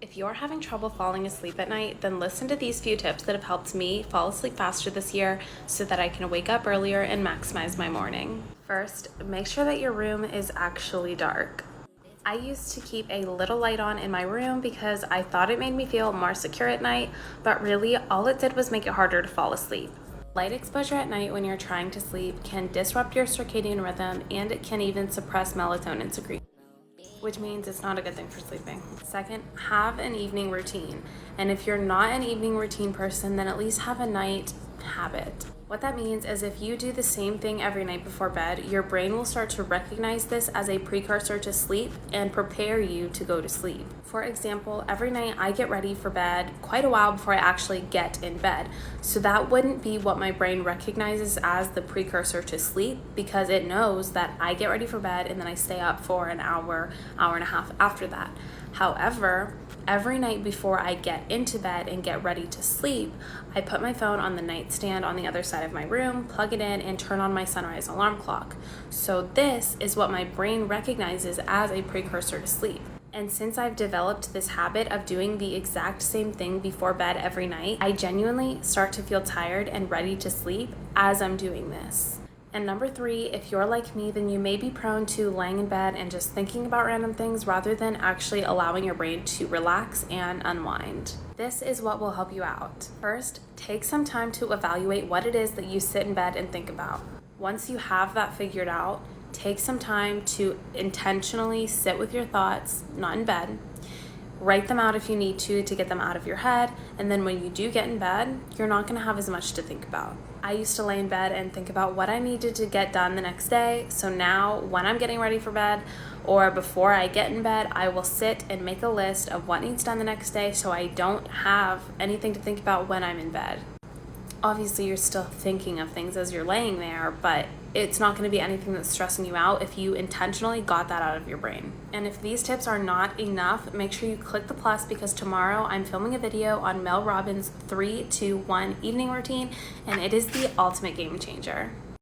If you're having trouble falling asleep at night, then listen to these few tips that have helped me fall asleep faster this year so that I can wake up earlier and maximize my morning. First, make sure that your room is actually dark. I used to keep a little light on in my room because I thought it made me feel more secure at night, but really all it did was make it harder to fall asleep. Light exposure at night when you're trying to sleep can disrupt your circadian rhythm, and it can even suppress melatonin secretion, which means it's not a good thing for sleeping. Second, have an evening routine. And if you're not an evening routine person, then at least have a night habit. What that means is if you do the same thing every night before bed, your brain will start to recognize this as a precursor to sleep and prepare you to go to sleep. For example, every night I get ready for bed quite a while before I actually get in bed. So that wouldn't be what my brain recognizes as the precursor to sleep, because it knows that I get ready for bed and then I stay up for an hour, hour and a half after that. However, every night before I get into bed and get ready to sleep, I put my phone on the nightstand on the other side of my room, plug it in, and turn on my sunrise alarm clock. So this is what my brain recognizes as a precursor to sleep. And since I've developed this habit of doing the exact same thing before bed every night, I genuinely start to feel tired and ready to sleep as I'm doing this. And number 3, if you're like me, then you may be prone to laying in bed and just thinking about random things rather than actually allowing your brain to relax and unwind. This is what will help you out. First, take some time to evaluate what it is that you sit in bed and think about. Once you have that figured out, take some time to intentionally sit with your thoughts, not in bed. Write them out if you need to get them out of your head, and then when you do get in bed, you're not going to have as much to think about. I used to lay in bed and think about what I needed to get done the next day, so now when I'm getting ready for bed or before I get in bed, I will sit and make a list of what needs done the next day so I don't have anything to think about when I'm in bed. Obviously, you're still thinking of things as you're laying there, but it's not going to be anything that's stressing you out if you intentionally got that out of your brain. And if these tips are not enough, make sure you click the plus, because tomorrow I'm filming a video on Mel Robbins' 3-2-1 evening routine, and it is the ultimate game changer.